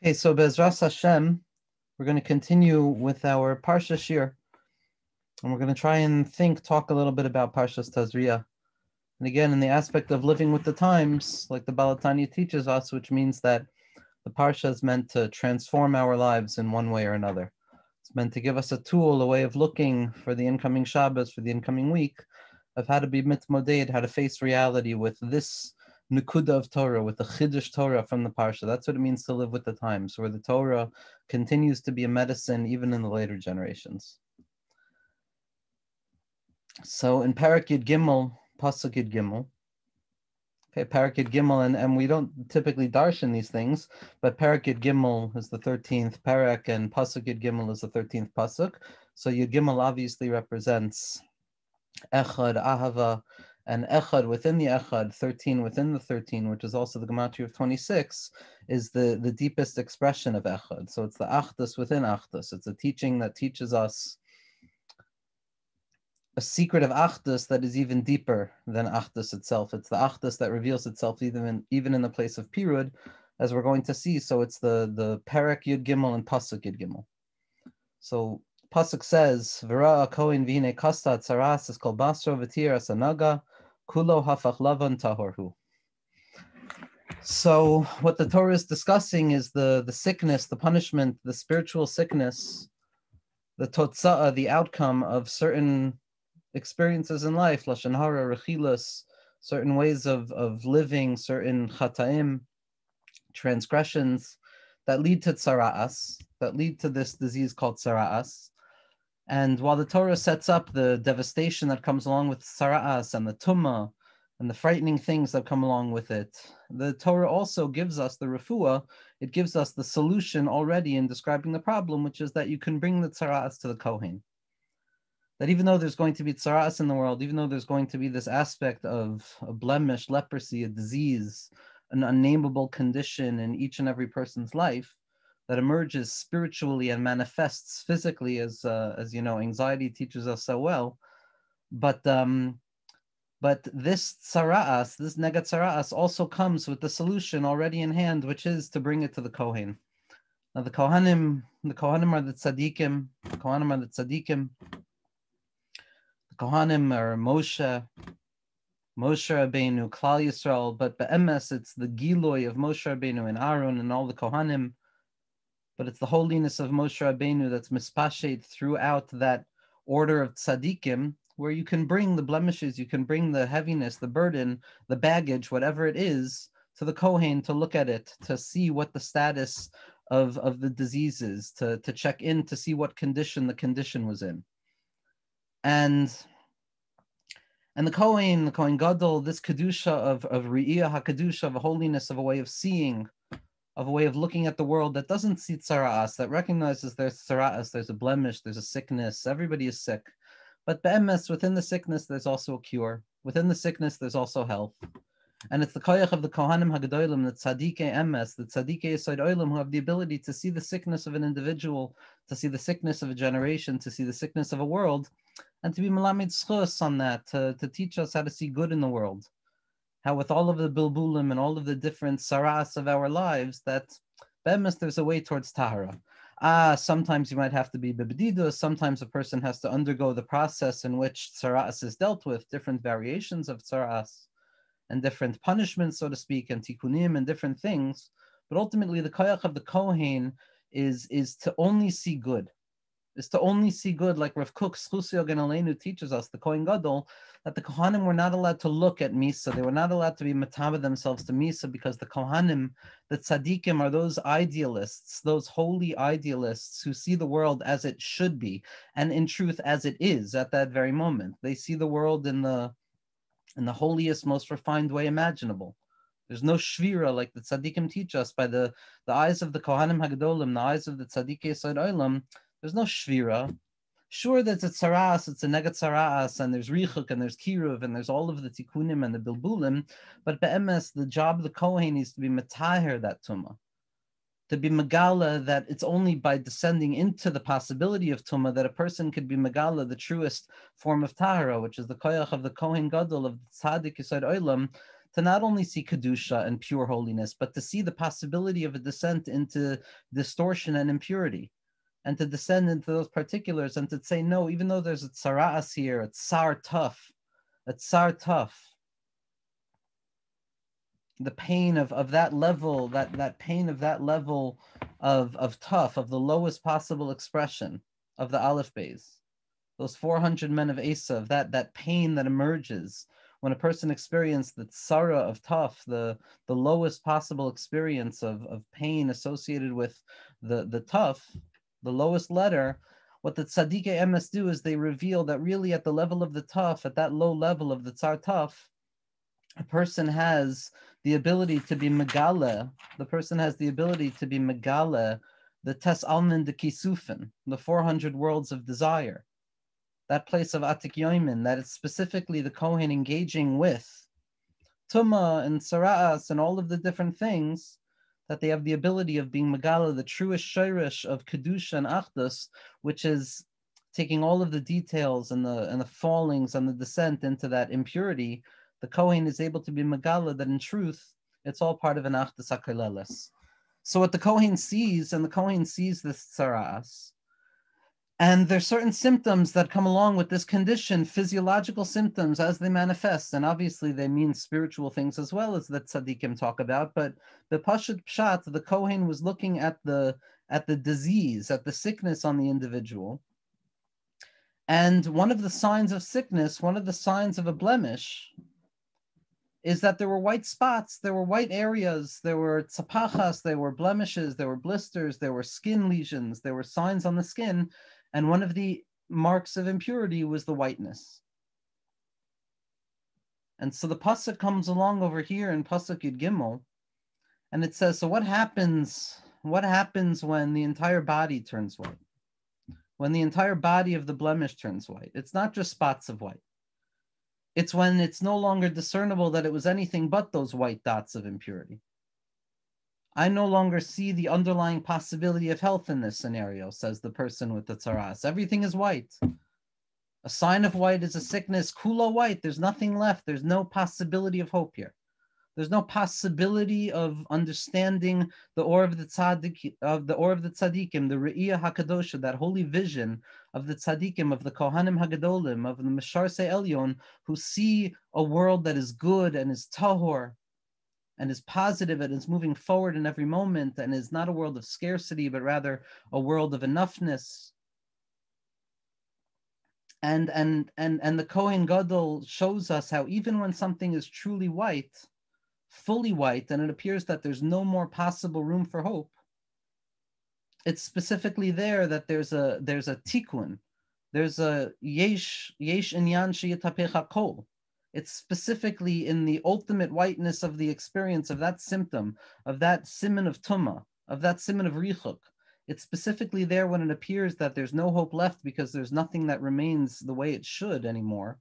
Okay, so Be'ezras Hashem, we're going to continue with our Parsha Shir, and we're going to try and talk a little bit about Parsha's Tazria. And again, in the aspect of living with the times, like the Balatanya teaches us, which means that the Parsha is meant to transform our lives in one way or another. It's meant to give us a tool, a way of looking for the incoming Shabbos, for the incoming week, of how to be mitmoded, how to face reality with this Nukuda of Torah, with the Chiddush Torah from the Parsha. That's what it means to live with the times, where the Torah continues to be a medicine even in the later generations. So in Parak Yud Gimel, Pasuk Yud Gimel, okay, Parak Yud Gimel, and we don't typically darshan these things, but Parak Yud Gimel is the 13th Parak, and Pasuk Yud Gimel is the 13th Pasuk. So Yud Gimel obviously represents Echad, Ahava, and Echad within the Echad, 13 within the 13, which is also the gematria of 26, is the deepest expression of Echad. So it's the Achdus within Achdus. It's a teaching that teaches us a secret of Achdus that is even deeper than Achdus itself. It's the Achdus that reveals itself even in the place of Pirud, as we're going to see. So it's the Perek Yud Gimel and Pasuk Yud Gimel. So Pasuk says, V'ra Kohen v'hine kasta tzaras is kol basro v'tir asanaga kulo hafach lavan tahorhu. So what the Torah is discussing is the sickness, the punishment, the spiritual sickness, the totza'ah, the outcome of certain experiences in life, lashon hara, rechilas, certain ways of living, certain chataim, transgressions that lead to tzara'as, that lead to this disease called tzara'as. And while the Torah sets up the devastation that comes along with tzara'as and the tumah and the frightening things that come along with it, the Torah also gives us the refuah. It gives us the solution already in describing the problem, which is that you can bring the tzara'as to the Kohen. That even though there's going to be tzara'as in the world, even though there's going to be this aspect of a blemish, leprosy, a disease, an unnameable condition in each and every person's life that emerges spiritually and manifests physically, as you know, anxiety teaches us so well. But this tzara'as, this nega tzara'as, also comes with the solution already in hand, which is to bring it to the Kohen. Now the Kohanim are the tzaddikim. The Kohanim are the tzaddikim. The Kohanim are Moshe Rabbeinu, Klal Yisrael, but be'emes, it's the Giloy of Moshe Rabbeinu and Aaron and all the Kohanim, but it's the holiness of Moshe Rabbeinu that's mispashet throughout that order of tzaddikim, where you can bring the blemishes, you can bring the heaviness, the burden, the baggage, whatever it is, to the Kohen to look at it, to see what the status of the disease is, to check in, to see what condition the condition was in. And the Kohen Gadol, this Kedusha of Re'iyah HaKedusha, of a holiness, of a way of seeing, of a way of looking at the world that doesn't see tzara'as, that recognizes there's tzara'as, there's a blemish, there's a sickness, everybody is sick. But be'emes, within the sickness, there's also a cure. Within the sickness, there's also health. And it's the koyach of the Kohanim HaGadolim, the Tzadikei Emes, the Tzadikei Yesod Olam, who have the ability to see the sickness of an individual, to see the sickness of a generation, to see the sickness of a world, and to be melamed schus on that, to teach us how to see good in the world. How with all of the bilbulim and all of the different saras of our lives, that be'emes, there's a way towards tahara. Sometimes you might have to be bebedidus, sometimes a person has to undergo the process in which tsaras is dealt with, different variations of tsaras, and different punishments, so to speak, and tikkunim and different things. But ultimately, the koyach of the Kohen is to only see good. Is to only see good, like Rav Kook Schusio Genalenu teaches us, the Kohen Gadol, that the Kohanim were not allowed to look at Misa. They were not allowed to be matava themselves to Misa, because the Kohanim, the tzaddikim, are those idealists, those holy idealists who see the world as it should be, and in truth as it is at that very moment. They see the world in the holiest, most refined way imaginable. There's no shvira, like the tzaddikim teach us, by the eyes of the Kohanim Hagadolim, the eyes of the Tzaddikei Yesod Olam. There's no shvira. Sure, there's a tzaras, it's a nega tzaras, and there's richuk, and there's kiruv, and there's all of the tikkunim and the bilbulim, but be'emes, the job of the Kohen is to be metaher that tumah, to be megala, that it's only by descending into the possibility of tumah that a person could be megala, the truest form of tahara, which is the koyach of the Kohen Gadol, of the Tzaddik Yesod Olam, to not only see Kedusha and pure holiness, but to see the possibility of a descent into distortion and impurity, and to descend into those particulars and to say, no, even though there's a tsara'as here, a tsar tough, the pain of that level, that pain of that level of tough, of the lowest possible expression of the Aleph Beis, those 400 men of Esav, that pain that emerges when a person experienced the tsara of tough, the lowest possible experience of pain associated with the tough, the lowest letter. What the Tzadikei Emes do is they reveal that really at the level of the tough, at that low level of the tsar tough, a person has the ability to be megale, the person has the ability to be megale, the tes almin de kisufin, the 400 worlds of desire, that place of atik yoimin, that is specifically the Kohen engaging with Tuma and Sara'as and all of the different things, that they have the ability of being megala, the truest shirish of Kedusha and Achdus, which is taking all of the details and the fallings and the descent into that impurity. The Kohen is able to be megala that in truth, it's all part of an Achdus HaKoleles. So what the Kohen sees, and the Kohen sees this Sara'as, and there's certain symptoms that come along with this condition, physiological symptoms as they manifest, and obviously they mean spiritual things as well as that tzaddikim talk about. But the Pashut Pshat, the Kohen was looking at the disease, at the sickness on the individual, and one of the signs of sickness, one of the signs of a blemish, is that there were white spots, there were white areas, there were tzapachas, there were blemishes, there were blisters, there were skin lesions, there were signs on the skin. And one of the marks of impurity was the whiteness. And so the pasuk comes along over here in pasuk Yud Gimel, and it says, so what happens when the entire body turns white? When the entire body of the blemish turns white? It's not just spots of white. It's when it's no longer discernible that it was anything but those white dots of impurity. I no longer see the underlying possibility of health in this scenario, says the person with the tzaras. Everything is white. A sign of white is a sickness, kula white. There's nothing left. There's no possibility of hope here. There's no possibility of understanding the or of the tzaddik, the tzaddikim, the re'iyah hakadosha, that holy vision of the tzaddikim, of the kohanim hagadolim, of the mesharsei elyon, who see a world that is good and is tahor, and is positive and is moving forward in every moment, and is not a world of scarcity, but rather a world of enoughness. And the Kohen Gadol shows us how even when something is truly white, fully white, and it appears that there's no more possible room for hope, it's specifically there that there's a tikkun, there's a yesh inyan sheyitapecha kol. It's specifically in the ultimate whiteness of the experience of that symptom, of that siman of tumah, of that siman of richuk. It's specifically there when it appears that there's no hope left because there's nothing that remains the way it should anymore.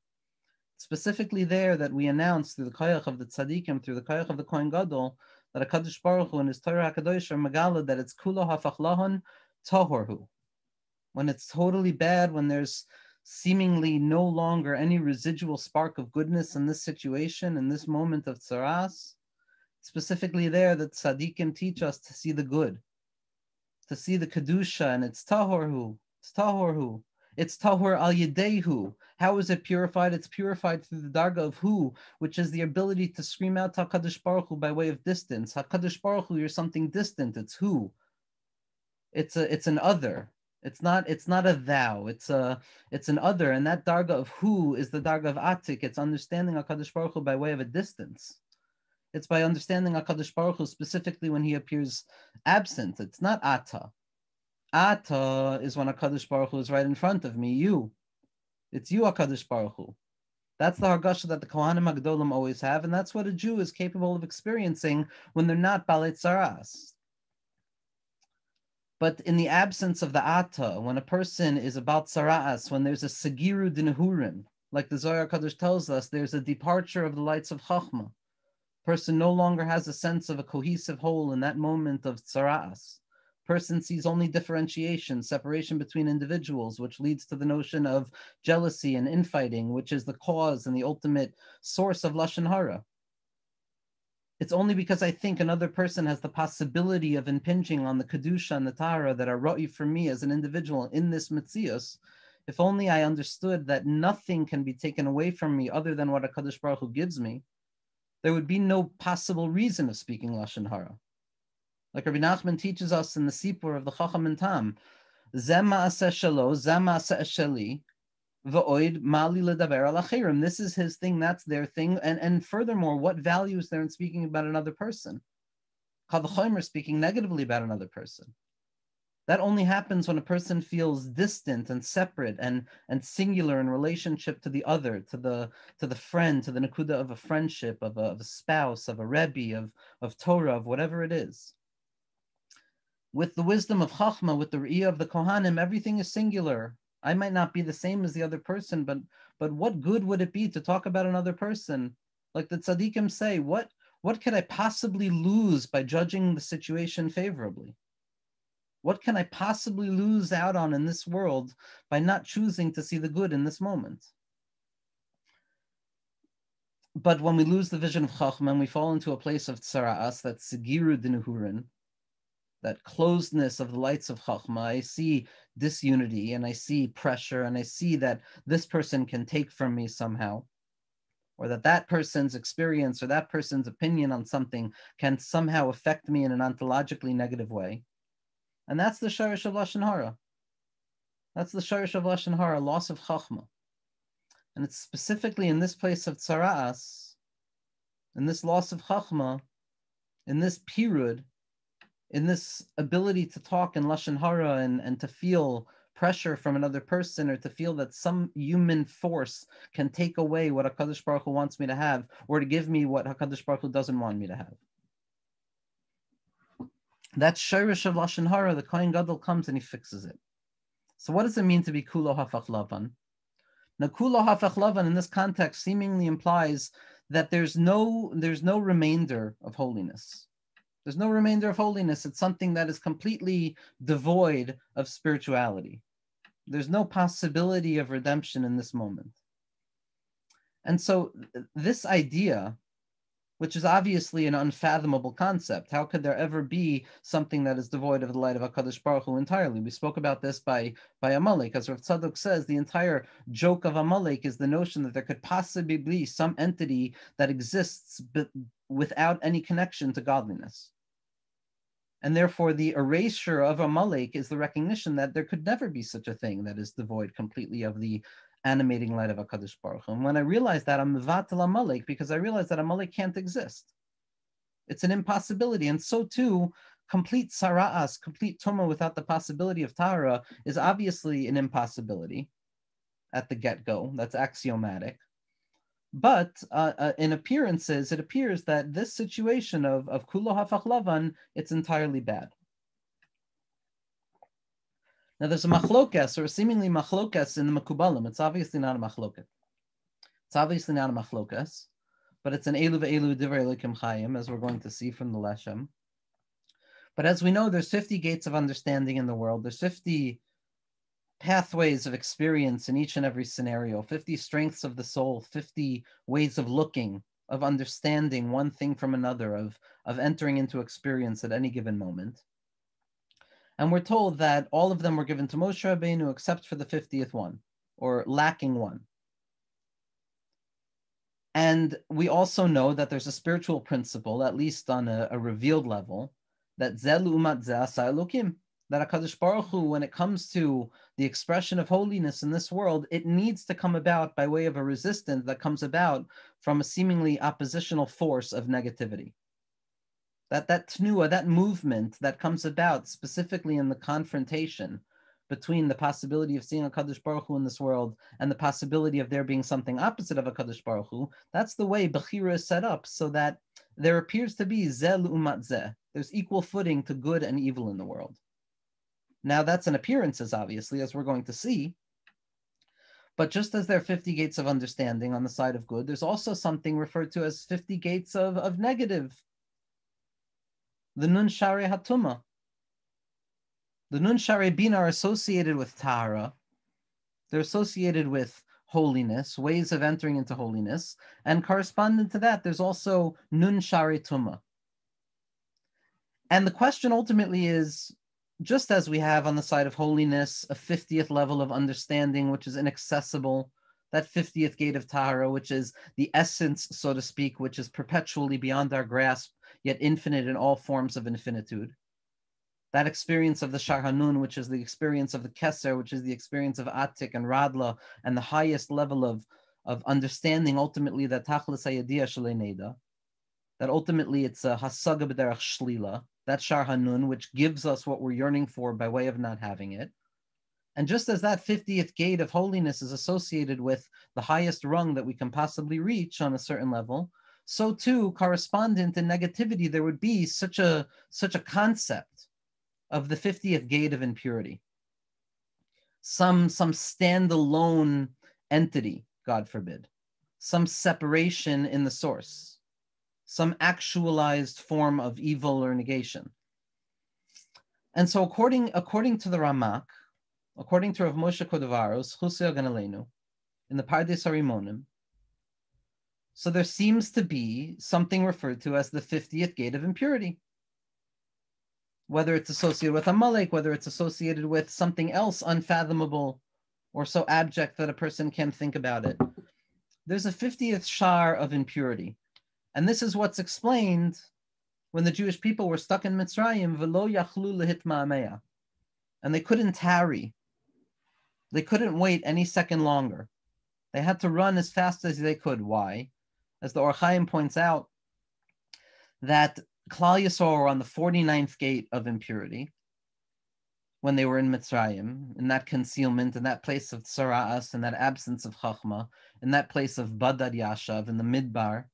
It's specifically there that we announce through the koyach of the tzaddikim, through the koyach of the Kohen Gadol, that HaKadosh Baruch Hu and his Torah HaKadosh are megala that it's kulo hafach lahon tahorhu. When it's totally bad, when there's seemingly no longer any residual spark of goodness in this situation, in this moment of tzaras, specifically there that tzaddikim teach us to see the good, to see the kedusha, and it's tahorhu, it's tahor al yedehu. How is it purified? It's purified through the darga of hu, which is the ability to scream out HaKadosh Baruch Hu by way of distance. HaKadosh Baruch Hu, you're something distant. It's hu. It's an other. It's not a thou. It's an other, and that darga of hu is the darga of atik. It's understanding HaKadosh Baruch Hu by way of a distance. It's by understanding HaKadosh Baruch Hu specifically when he appears absent. It's not ata. Ata is when HaKadosh Baruch Hu is right in front of me. You. It's you, HaKadosh Baruch Hu. That's the hargasha that the Kohanim HaGadolim always have, and that's what a Jew is capable of experiencing when they're not Balei Tzaras. But in the absence of the Ata, when a person is about Tzaras, when there's a Segiru Dinehurim, like the Zohar Kadosh tells us, there's a departure of the lights of Chachma. Person no longer has a sense of a cohesive whole in that moment of Tzaras. Person sees only differentiation, separation between individuals, which leads to the notion of jealousy and infighting, which is the cause and the ultimate source of Lashon Hara. it's only because I think another person has the possibility of impinging on the Kedusha and the Tahara that are ra'i for me as an individual in this Metzius. If only I understood that nothing can be taken away from me other than what HaKadosh Baruch Hu gives me, there would be no possible reason of speaking Lashon Hara. Like Rabbi Nachman teaches us in the Sipur of the Chacham and Tam, Zeh ma'aseh shelo, zeh ma'aseh sheli, v'oid mali ledaber al achirim. This is his thing, that's their thing. And furthermore, what value is there in speaking about another person? Kal v'chomer, speaking negatively about another person. That only happens when a person feels distant and separate and singular in relationship to the other, to the friend, to the nakuda of a friendship, of a spouse, of a rebbe, of Torah, of whatever it is. With the wisdom of Chachma, with the Re'iyah of the Kohanim, everything is singular. I might not be the same as the other person, but what good would it be to talk about another person? Like the tzaddikim say, what could I possibly lose by judging the situation favorably? What can I possibly lose out on in this world by not choosing to see the good in this moment? But when we lose the vision of Chachma and we fall into a place of tzara'as, that sigiru dinuhurin, that closedness of the lights of Chachma, I see disunity and I see pressure and I see that this person can take from me somehow, or that person's experience or that person's opinion on something can somehow affect me in an ontologically negative way. And that's the shorish of Lashon Hara. That's the shorish of Lashon Hara, loss of Chachma. And it's specifically in this place of tzara'as, in this loss of Chachma, in this pirud, in this ability to talk in Lashon Hara and to feel pressure from another person, or to feel that some human force can take away what HaKadosh Baruch Hu wants me to have, or to give me what HaKadosh Baruch Hu doesn't want me to have. That shirish of Lashon Hara, the Kohen Gadol comes and he fixes it. So what does it mean to be kulo hafach lavan? Now, kulo hafach lavan in this context seemingly implies that there's no remainder of holiness. There's no remainder of holiness. It's something that is completely devoid of spirituality. There's no possibility of redemption in this moment. And so this idea, which is obviously an unfathomable concept, how could there ever be something that is devoid of the light of HaKadosh Baruch Hu entirely? We spoke about this by Amalek. As Rav Tzadok says, the entire joke of Amalek is the notion that there could possibly be some entity that exists but without any connection to godliness. And therefore, the erasure of Amalek is the recognition that there could never be such a thing that is devoid completely of the animating light of HaKadosh Baruch Hu. And when I realize that, I'm mevatel Amalek, because I realize that Amalek can't exist. It's an impossibility. And so too, complete sara'as, complete tumah without the possibility of tahara is obviously an impossibility at the get-go. That's axiomatic. But in appearances, it appears that this situation of kulo hafach lavan, it's entirely bad. Now there's a machlokes, or seemingly machlokes in the Mekubalim. It's obviously not a machloket. It's obviously not a machlokes, but it's an elu ve'elu divrei Elokim chayim, as we're going to see from the Leshem. But as we know, there's 50 gates of understanding in the world. There's 50 pathways of experience in each and every scenario, 50 strengths of the soul, 50 ways of looking, of understanding one thing from another, of entering into experience at any given moment. And we're told that all of them were given to Moshe Rabbeinu except for the 50th one, or lacking one. And we also know that there's a spiritual principle, at least on a revealed level, that Zel umat Zeh Asa Elokim, that HaKadosh Baruch Hu, when it comes to the expression of holiness in this world, it needs to come about by way of a resistance that comes about from a seemingly oppositional force of negativity. That tnuah, that movement that comes about specifically in the confrontation between the possibility of seeing HaKadosh Baruch Hu in this world and the possibility of there being something opposite of HaKadosh Baruch Hu, that's the way Bechira is set up, so that there appears to be Zeh umat Zeh. There's equal footing to good and evil in the world. Now that's an appearances, obviously, as we're going to see. But just as there are 50 gates of understanding on the side of good, there's also something referred to as 50 gates of negative. The Nun Shari Hatuma. The Nun Shari Bina are associated with Tahara. They're associated with holiness, ways of entering into holiness, and corresponding to that, there's also nun shari tuma. And the question ultimately is, just as we have on the side of holiness a 50th level of understanding, which is inaccessible, that 50th gate of Tahara, which is the essence, so to speak, which is perpetually beyond our grasp, yet infinite in all forms of infinitude. That experience of the Shar Hanun, which is the experience of the Keser, which is the experience of Atik and Radla, and the highest level of understanding, ultimately, that Tachlis Hayadiyah Shalei Neda, that ultimately it's a Hasaga B'derach Shlila, that Shar Hanun, which gives us what we're yearning for by way of not having it. And just as that 50th gate of holiness is associated with the highest rung that we can possibly reach on a certain level, so too, correspondent in negativity, there would be such a concept of the 50th gate of impurity. Some standalone entity, God forbid, some separation in the source, some actualized form of evil or negation. And so according to the Ramak, according to Rav Moshe Kodovaros, Chusei Hagan Aleinu, in the Pardes Harimonim, so there seems to be something referred to as the 50th gate of impurity. Whether it's associated with Amalek, whether it's associated with something else unfathomable or so abject that a person can't think about it. There's a 50th shar of impurity. And this is what's explained when the Jewish people were stuck in Mitzrayim, v'lo yachlu lehitma'ameya, and they couldn't tarry. They couldn't wait any second longer. They had to run as fast as they could. Why? As the Or Chaim points out, that Klal Yisrael were on the 49th gate of impurity when they were in Mitzrayim, in that concealment, in that place of tzara'as, in that absence of chachma, in that place of badad yashav, in the midbar,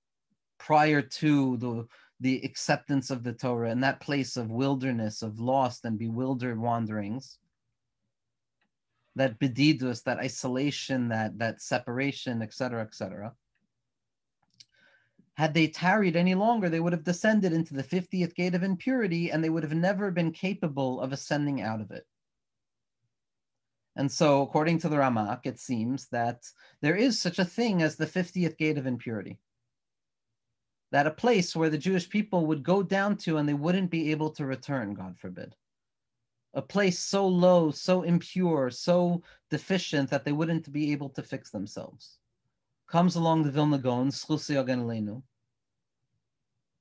prior to the acceptance of the Torah, in that place of wilderness, of lost and bewildered wanderings, that bedidus, that isolation, that separation, etc., etc. Had they tarried any longer, they would have descended into the 50th gate of impurity, and they would have never been capable of ascending out of it. And so, according to the Ramak, it seems that there is such a thing as the 50th gate of impurity. That a place where the Jewish people would go down to and they wouldn't be able to return, God forbid. A place so low, so impure, so deficient that they wouldn't be able to fix themselves. Comes along the Vilna Gaon, Chusei Hagan Aleinu.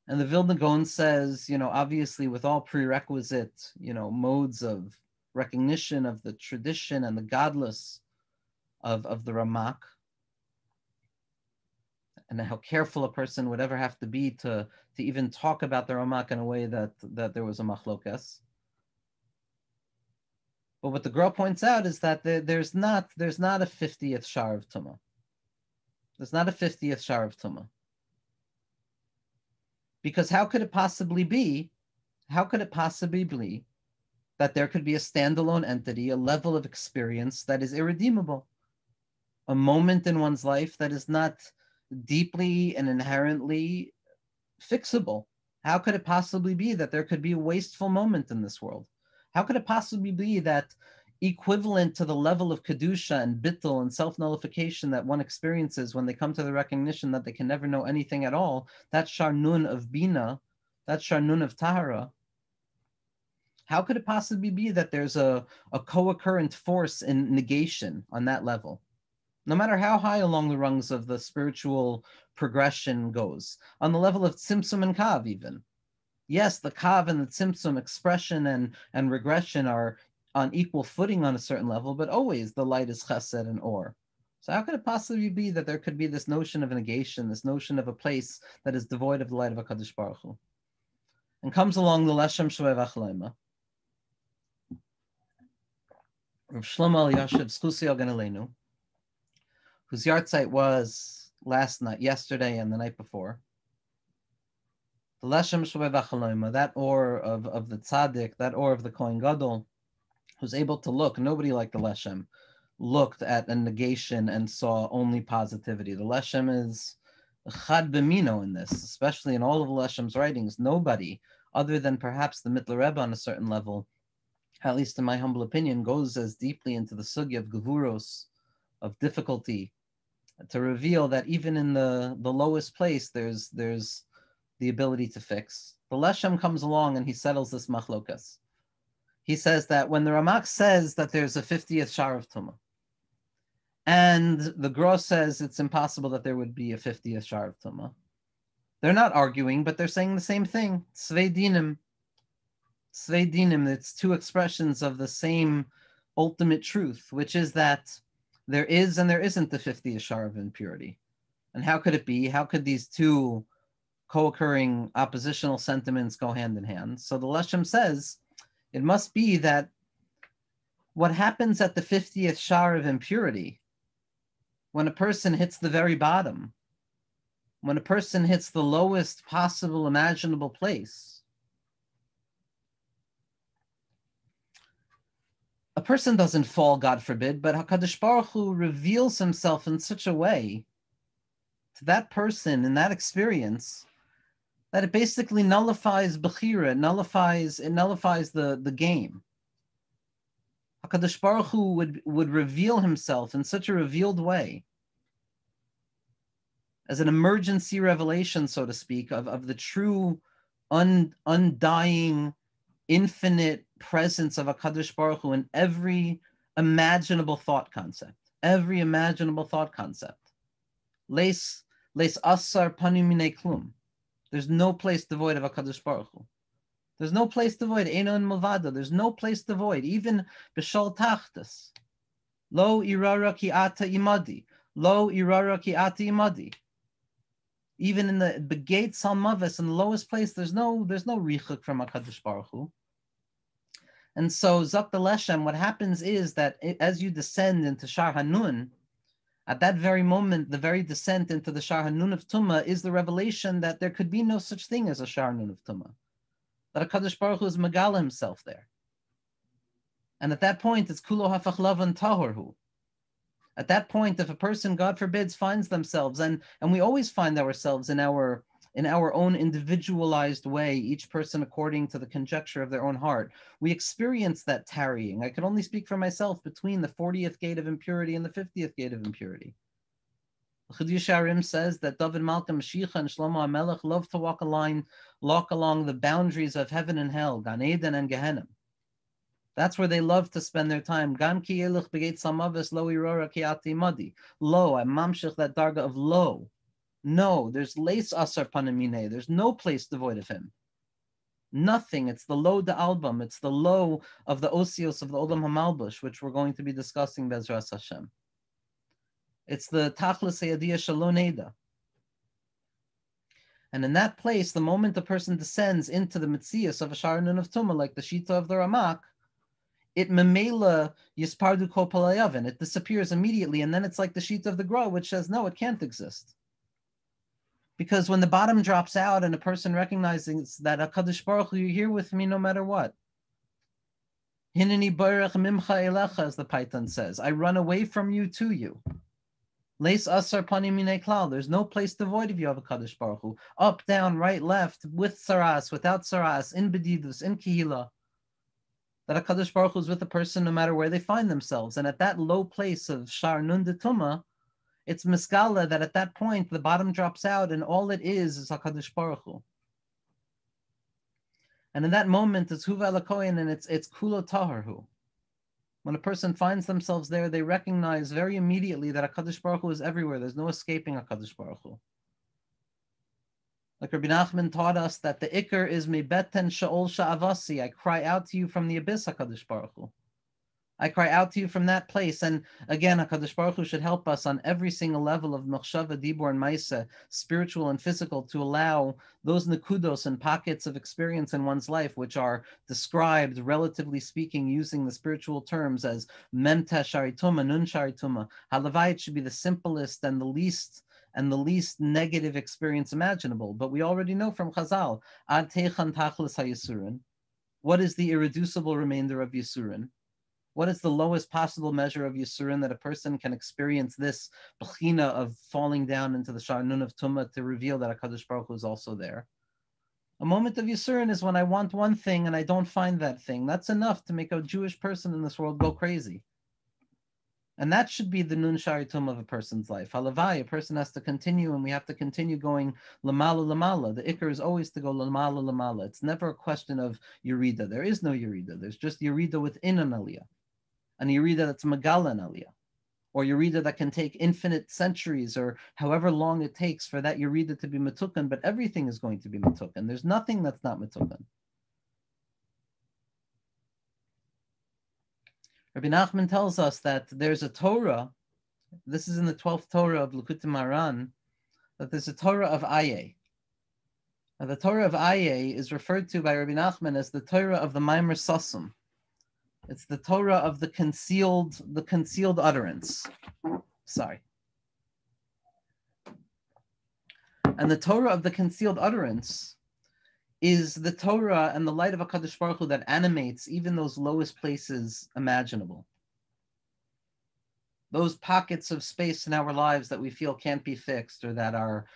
And the Vilna Gaon says, obviously with all prerequisite, modes of recognition of the tradition and the godless of the Ramak, and how careful a person would ever have to be to even talk about the Ramak in a way that there was a machlokas. But what the girl points out is that there's not a 50th shar of Tumah. There's not a 50th shar of Tumah. Because how could it possibly be that there could be a standalone entity, a level of experience that is irredeemable, a moment in one's life that is not deeply and inherently fixable? How could it possibly be that there could be a wasteful moment in this world? How could it possibly be that equivalent to the level of kedusha and bittul and self-nullification that one experiences when they come to the recognition that they can never know anything at all, that shar nun of bina, that shar nun of tahara, how could it possibly be that there's a co-occurrent force in negation on that level? No matter how high along the rungs of the spiritual progression goes, on the level of tzimtzum and kav even. Yes, the kav and the tzimtzum expression and regression are on equal footing on a certain level, but always the light is chesed and or. So how could it possibly be that there could be this notion of negation, this notion of a place that is devoid of the light of HaKadosh Baruch Hu? And comes along the Leshem Shvei V'Achleima, Rav Shlomo Elyashiv's Chusei Hagan Aleinu, whose yahrzeit was yesterday and the night before. The Leshem Shvei V'Achleima, that or of the tzaddik, that or of the Kohen Gadol, who's able to look, nobody like the Leshem, looked at a negation and saw only positivity. The Leshem is chad b'mino in this, especially in all of the Leshem's writings. Nobody, other than perhaps the Mittler Rebbe on a certain level, at least in my humble opinion, goes as deeply into the sugya of gevuros, of difficulty, to reveal that even in the lowest place, there's the ability to fix. The Leshem comes along and he settles this machlokas. He says that when the Ramak says that there's a 50th shar of Tumah, and the Gros says it's impossible that there would be a 50th shar of Tumah, they're not arguing, but they're saying the same thing. Svei dinim. Svei dinim, it's two expressions of the same ultimate truth, which is that there is and there isn't the 50th shar of impurity. And how could it be? How could these two co-occurring oppositional sentiments go hand in hand? So the Leshem says it must be that what happens at the 50th shar of impurity, when a person hits the very bottom, when a person hits the lowest possible imaginable place, a person doesn't fall, God forbid, but HaKadosh Baruch Hu reveals himself in such a way to that person in that experience that it basically nullifies Bechira, it nullifies the game. HaKadosh Baruch Hu would reveal himself in such a revealed way, as an emergency revelation, so to speak, of the true, undying, infinite presence of HaKadosh Baruch Hu in every imaginable thought concept. Every imaginable thought concept. Leis asar panim minei klum. There's no place devoid of HaKadosh Baruch Hu. There's no place devoid. Eino milvado. There's no place devoid. Even b'shol tachtas. Lo irara ki ata imadi. Lo irara ki ata imadi. Even in the begate salmavis, in the lowest place, there's no richuk from HaKadosh Baruch Hu. And so Zok the Leshem, what happens is that as you descend into Shar Hanun, at that very moment, the very descent into the Shar Hanun of Tumah is the revelation that there could be no such thing as a Shar Hanun of Tumah. That HaKadosh Baruch Hu is Megala himself there. And at that point, it's Kulo Hafach Lavan Tahorhu. At that point, if a person, God forbids, finds themselves, and we always find ourselves in our own individualized way, each person according to the conjecture of their own heart, we experience that tarrying. I can only speak for myself between the 40th gate of impurity and the 50th gate of impurity. Chiddush Harim says that David Malka Mashiach and Shlomo HaMelech love to walk along the boundaries of heaven and hell, Gan Eden and Gehenna. That's where they love to spend their time. Gam ki yeluch begeit samavis lo irora ki ati madi. Lo, I'm mamshich that darga of lo. No, there's leis asar panamine. There's no place devoid of him. Nothing. It's the lo de album. It's the lo of the osios of the Olam Hamalbush, which we're going to be discussing Bezras Hashem. It's the tachlis hayadiyah shaloneda. And in that place, the moment the person descends into the mitzias of a sharanun of tumah, like the shita of the Ramak, it memela yispardu kol palayavin. It disappears immediately, and then it's like the sheet of the Gra, which says, no, it can't exist. Because when the bottom drops out and a person recognizes that HaKadosh Baruch Hu, you're here with me no matter what. Hineni barach mimcha elecha, as the Paitan says. I run away from you to you. Leis asar panim minei klal. There's no place devoid of you of HaKadosh Baruch Hu. Up, down, right, left, with saras, without saras, in bedidus, in kihila. That HaKadosh Baruch Hu is with a person no matter where they find themselves. And at that low place of Shar Nun de Tumah, it's miskala that at that point the bottom drops out and all it is HaKadosh Baruch Hu. And in that moment it's Huva Elakoyin and it's Kulo Taharhu. When a person finds themselves there, they recognize very immediately that HaKadosh Baruch Hu is everywhere. There's no escaping HaKadosh Baruch Hu. Like Rabbi Nachman taught us that the Iker is Mebeten Sha'ol Sha'avasi. I cry out to you from the abyss, HaKadosh Baruch Hu. I cry out to you from that place. And again, HaKadosh Baruch Hu should help us on every single level of Machshava, Dibur, and Maisa, spiritual and physical, to allow those nekudos and pockets of experience in one's life, which are described, relatively speaking, using the spiritual terms as Memta Sharituma, Nun Sharituma. Halavai, it should be the simplest and the least negative experience imaginable. But we already know from Chazal, Ad Teichan Tachlis HaYisurin. What is the irreducible remainder of Yisurin? What is the lowest possible measure of Yisurin that a person can experience this b'china of falling down into the Sharnun of Tumah to reveal that HaKadosh Baruch Hu is also there? A moment of Yisurin is when I want one thing and I don't find that thing. That's enough to make a Jewish person in this world go crazy. And that should be the nun sharitum of a person's life. Halavai, a person has to continue, and we have to continue going lamala lamala. The ikr is always to go lamala lamala. It's never a question of yurida. There is no yurida. There's just yurida within an aliyah. An yurida that's megala an aliyah. Or yurida that can take infinite centuries or however long it takes for that yurida to be matukan, but everything is going to be matukan. There's nothing that's not matukan. Rabbi Nachman tells us that there's a Torah, this is in the 12th Torah of Likutei Moharan, that there's a Torah of Aye. Now, the Torah of Aye is referred to by Rabbi Nachman as the Torah of the Maimer Sasum. It's the Torah of the concealed utterance. Sorry. And the Torah of the concealed utterance is the Torah and the light of HaKadosh Baruch Hu that animates even those lowest places imaginable. Those pockets of space in our lives that we feel can't be fixed or that are,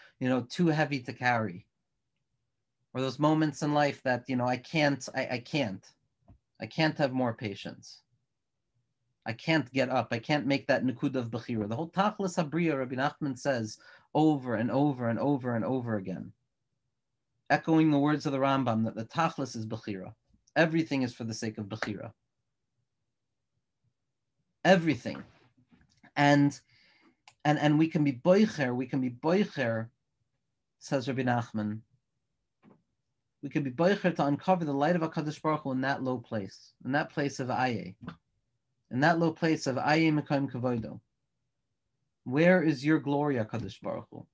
too heavy to carry. Or those moments in life that, I can't have more patience. I can't get up. I can't make that Nukud of Bechira. The whole Tachlis Habriya, Rabbi Nachman says over and over and over and over again, echoing the words of the Rambam that the Tachlis is Bechira. Everything is for the sake of Bechira. Everything. And we can be boicher, says Rabbi Nachman. We can be boicher to uncover the light of HaKadosh Baruch Hu in that low place, in that place of Aye, in that low place of Aye Mekayim Kavodo. Where is your glory, HaKadosh Baruch Hu?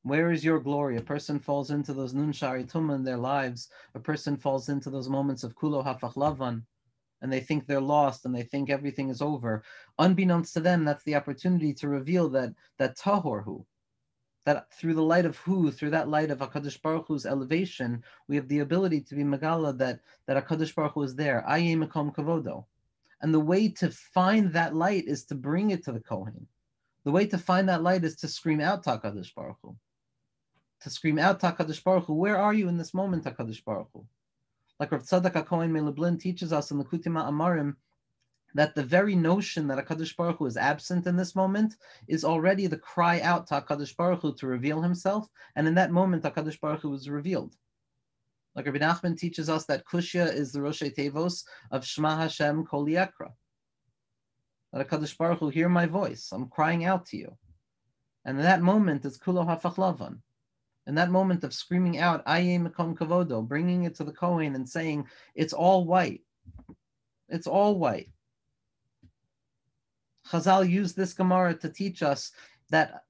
Where is your glory? A person falls into those nun shari tumah in their lives. A person falls into those moments of kulo hafach lavan, and they think they're lost and they think everything is over. Unbeknownst to them, that's the opportunity to reveal that tahor hu, that through the light of hu, through that light of HaKadosh Baruch Hu's elevation, we have the ability to be megala that HaKadosh Baruch Hu is there. Aye mekom kavodo. And the way to find that light is to bring it to the Kohen. The way to find that light is to scream out to HaKadosh Baruch Hu. To scream out to HaKadosh Baruch Hu, where are you in this moment, HaKadosh Baruch Hu? Like Rav Tzadok HaKohen Melublin teaches us in the Likutei Amarim, that the very notion that HaKadosh Baruch Hu is absent in this moment is already the cry out to HaKadosh Baruch Hu to reveal himself, and in that moment HaKadosh Baruch Hu was revealed. Like Rabbi Nachman teaches us that Kushya is the Roshei Tevos of Shema Hashem Kol Yakra. That HaKadosh Baruch Hu, hear my voice, I'm crying out to you. And in that moment is Kulo Hafach Lavan. In that moment of screaming out, Aye Mekom Kavodo, bringing it to the Kohen and saying, it's all white. It's all white. Chazal used this Gemara to teach us that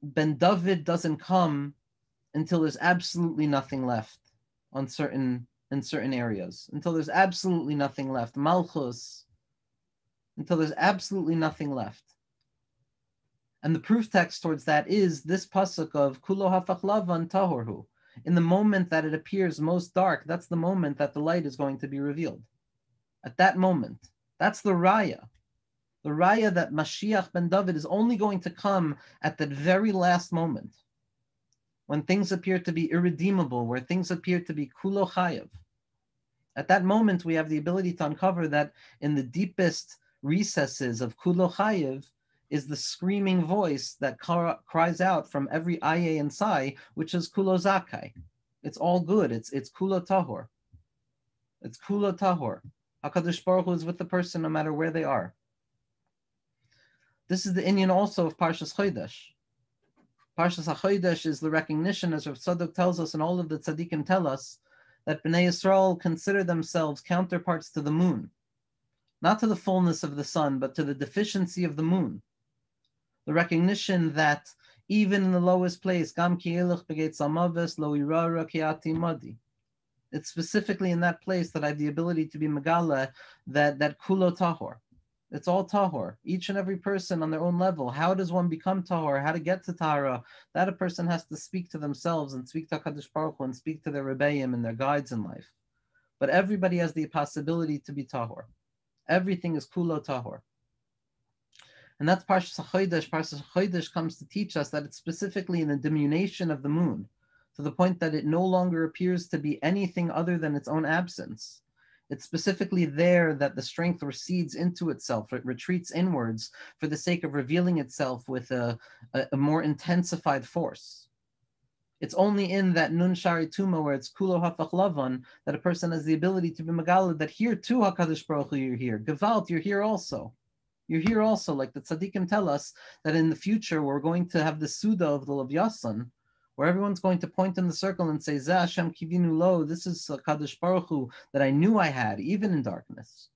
Ben David doesn't come until there's absolutely nothing left in certain areas. Until there's absolutely nothing left. Malchus. Until there's absolutely nothing left. And the proof text towards that is this pasuk of Kulo Hafach Lavan Tahorhu. In the moment that it appears most dark, that's the moment that the light is going to be revealed. At that moment. That's the raya. The raya that Mashiach ben David is only going to come at that very last moment. When things appear to be irredeemable, where things appear to be Kulo Chayav. At that moment, we have the ability to uncover that in the deepest recesses of Kulo Chayav, is the screaming voice that cries out from every aye and sai, which is kulo zakai. It's all good. It's kulo tahor. It's kulo tahor. HaKadosh Baruch Hu is with the person no matter where they are. This is the inyan also of Parshas Chodesh. Parshas HaChodesh is the recognition, as Rav Tzadok tells us and all of the tzaddikim tell us, that Bnei Yisrael consider themselves counterparts to the moon. Not to the fullness of the sun, but to the deficiency of the moon. The recognition that even in the lowest place, Gam ki elech begetz amaves lo irara ki ati madi. It's specifically in that place that I have the ability to be megala that kulo tahor. It's all tahor. Each and every person on their own level. How does one become tahor? How to get to tahara? That a person has to speak to themselves and speak to HaKadosh Baruch Hu and speak to their rebbeim and their guides in life. But everybody has the possibility to be tahor. Everything is kulo tahor. And that's Parshas HaChodesh. Parshas HaChodesh comes to teach us that it's specifically in the diminution of the moon, to the point that it no longer appears to be anything other than its own absence. It's specifically there that the strength recedes into itself. It retreats inwards for the sake of revealing itself with a more intensified force. It's only in that Nun Shari Tuma, where it's Kulo Hafach Lavan, that a person has the ability to be Megala, that here too, HaKadosh Baruch Hu, you're here. Gewalt, you're here also. You're here also, like the tzaddikim tell us, that in the future we're going to have the Suda of the Levyasan, where everyone's going to point in the circle and say, Zeh Hashem Kivinu Lo, this is HaKadosh Baruch Hu that I knew I had, even in darkness.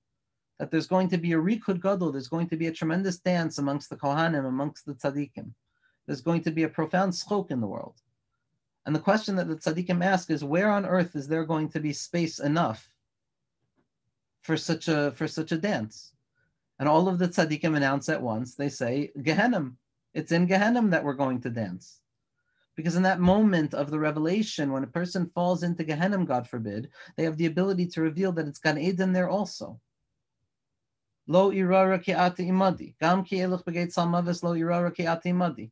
That there's going to be a Rikud Gadol, there's going to be a tremendous dance amongst the Kohanim, amongst the tzaddikim. There's going to be a profound schok in the world. And the question that the tzaddikim ask is, where on earth is there going to be space enough for such a dance? And all of the tzaddikim announce at once. They say, Gehenim. It's in Gehenim that we're going to dance. Because in that moment of the revelation, when a person falls into Gehenim, God forbid, they have the ability to reveal that it's Gan Eden there also. Lo irara ki ati imadi. Gam ki eluch begeit salmavis lo irara ki ati imadi.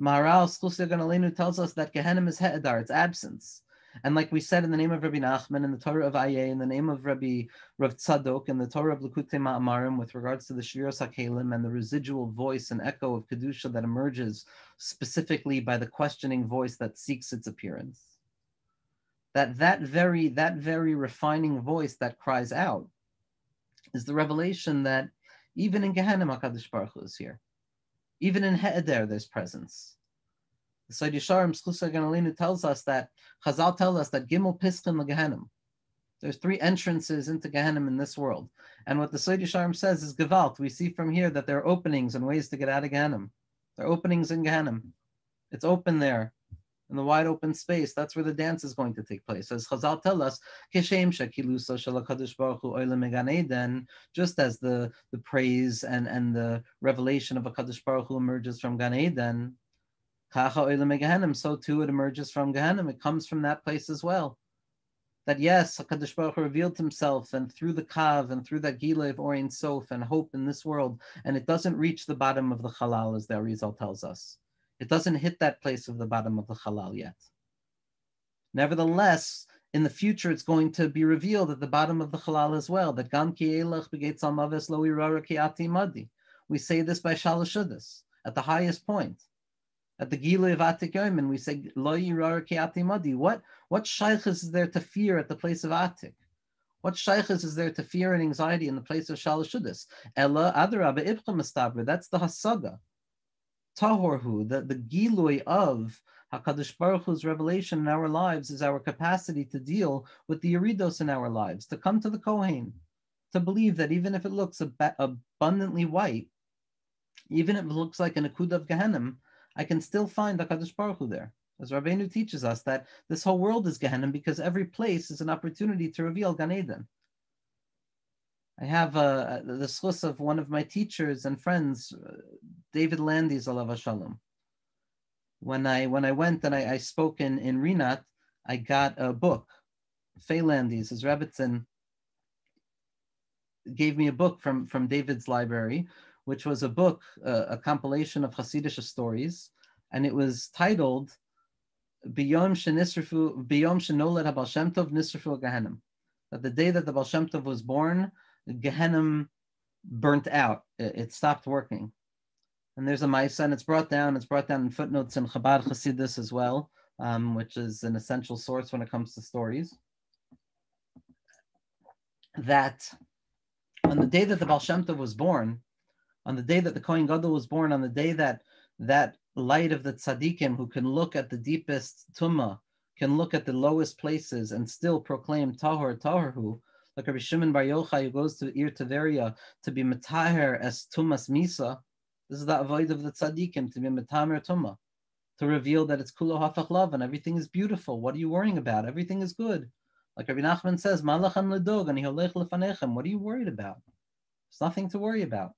Maharal Schusya Ganalenu tells us that Gehenim is He'edar, it's absence. And like we said in the name of Rabbi Nachman, in the Torah of Aye, in the name of Rav Tzadok, in the Torah of Likutei Ma'amarim, with regards to the Shviros HaKelim and the residual voice and echo of Kedusha that emerges specifically by the questioning voice that seeks its appearance. That very refining voice that cries out is the revelation that even in Gehenim HaKadosh Baruch Hu is here. Even in He'eder, there's presence. The Sod Yesharim Schusar Ganalinu tells us that, Chazal tell us that Gimel Piskin LeGehenim. There's 3 entrances into Gehenim in this world. And what the Sod Yesharim says is Gewalt. We see from here that there are openings and ways to get out of Gehenim. There are openings in Gehenim. It's open there, in the wide open space. That's where the dance is going to take place. As Chazal tell us, just as the praise and the revelation of a Kadosh Baruch Hu emerges from Gan Eden, so too it emerges from Gehenim. It comes from that place as well. That yes, HaKadosh Baruch Hu revealed himself, and through the Kav and through that Gila of Orin Sof and hope in this world, and it doesn't reach the bottom of the Halal, as the Arizal tells us. It doesn't hit that place of the bottom of the Halal yet. Nevertheless, in the future, it's going to be revealed at the bottom of the Halal as well, that Gam ki elach begeit salmaves lo irara ki ati madi. We say this by Shalosh Shudas, at the highest point. At the Gila of Atik Yomin, we say lo irara ki ati madi. What shaykhs is there to fear at the place of Atik? What shaykhs is there to fear and anxiety in the place of Shalosh Shudas? Ella adarabba ibcha mastabra. That's the Hasaga. Tahorhu, the Gilui of HaKadosh Baruch Hu's revelation in our lives is our capacity to deal with the Yeridos in our lives, to come to the Kohen, to believe that even if it looks abundantly white, even if it looks like an Akud of Gehenim, I can still find HaKadosh Baruch Hu there. As Rabbeinu teaches us that this whole world is Gehenim because every place is an opportunity to reveal Gan Eden. I have the schus of one of my teachers and friends, David Landis, alav shalom. When I went and I spoke in Rinat, I got a book. Fay Landis, his Rebbitzin, gave me a book from David's library, which was a book, a compilation of Hasidic stories, and it was titled B'yom Shenolad HaBaal Shem Tov Nisrafu Gehenim. That the day that the Baal Shem Tov was born, Gehenim burnt out. It stopped working. And there's a Maisa, and it's brought down in footnotes in Chabad Hasidus as well, which is an essential source when it comes to stories. That on the day that the Baal Shem Tov was born, on the day that the Kohen Gadol was born, on the day that that light of the tzaddikim who can look at the deepest tumah, can look at the lowest places and still proclaim Tahor, Tahorhu, like Rabbi Shimon Bar Yochai, who goes to Ir Tveria to be metaher as tumas misa. This is the avoid of the tzaddikim, to be metamer tumah, to reveal that it's kulo hafach lav and everything is beautiful. What are you worrying about? Everything is good. Like Rabbi Nachman says, malachan ledog and holech lefanechem. What are you worried about? There's nothing to worry about.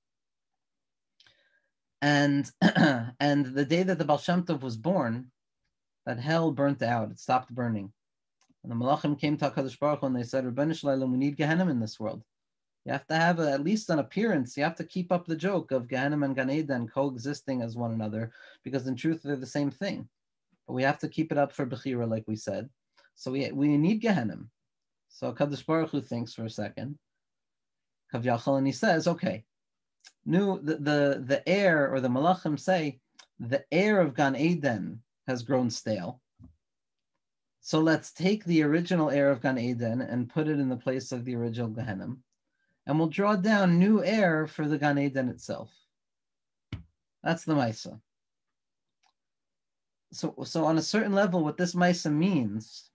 And the day that the Baal Shem Tov was born, that hell burnt out. It stopped burning. And the Malachim came to HaKadosh Baruch Hu and they said, Rebbeinu Shlalem, we need Gehenim in this world. You have to have at least an appearance. You have to keep up the joke of Gehenim and Gan Eden coexisting as one another, because in truth they're the same thing. But we have to keep it up for Bechira, like we said. So we need Gehenim. So Kadosh Baruch Hu thinks for a second, Kavyachal, and he says, okay, the air, or the Malachim say, the air of Gan Eden has grown stale. So let's take the original air of Gan Eden and put it in the place of the original Gehenna, and we'll draw down new air for the Gan Eden itself. That's the Maisa. So on a certain level, what this Maisa means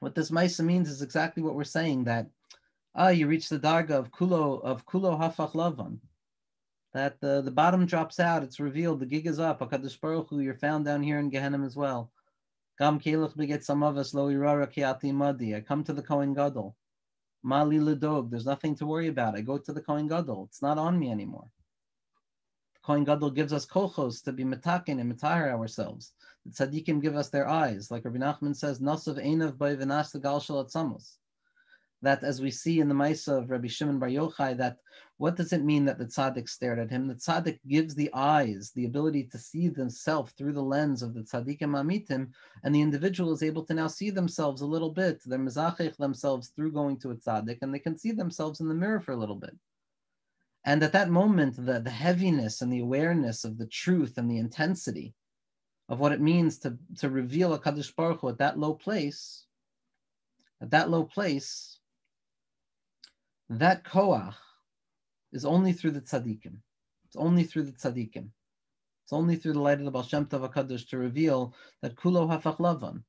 is exactly what we're saying, that you reach the darga of kulo hafach lavan, that the bottom drops out, it's revealed, the gig is up, HaKadosh Baruch Hu, you're found down here in Gehenna as well. Gam kelech beget samavas lo irara kiati madi. I come to the Kohen Gadol. Mali ledog, there's nothing to worry about. I go to the Kohen Gadol. It's not on me anymore. The Kohen Gadol gives us kochos to be metakin and metahir ourselves. The tzaddikim give us their eyes. Like Rabbi Nachman says, nasav einav by v'nash gal shel atzamos. That, as we see in the Maisa of Rabbi Shimon Bar Yochai, that what does it mean that the tzaddik stared at him? The tzaddik gives the eyes the ability to see themselves through the lens of the tzaddikim amitim, and the individual is able to now see themselves a little bit. They're mezachich themselves through going to a tzaddik, and they can see themselves in the mirror for a little bit. And at that moment, the heaviness and the awareness of the truth and the intensity of what it means to reveal a Kadosh Baruch Hu at that low place, that koach is only through the tzaddikim. It's only through the tzaddikim. It's only through the light of the Baal Shem Tov HaKadosh to reveal that kulo hafach lavan.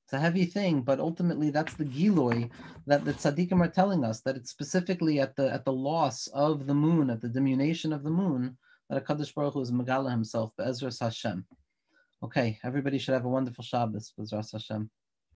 It's a heavy thing, but ultimately that's the giloi that the tzaddikim are telling us, that it's specifically at the loss of the moon, at the diminution of the moon, that HaKadosh Baruch Hu is Megala himself, Be'ezras Hashem. Okay, everybody should have a wonderful Shabbos, Be'ezras Hashem.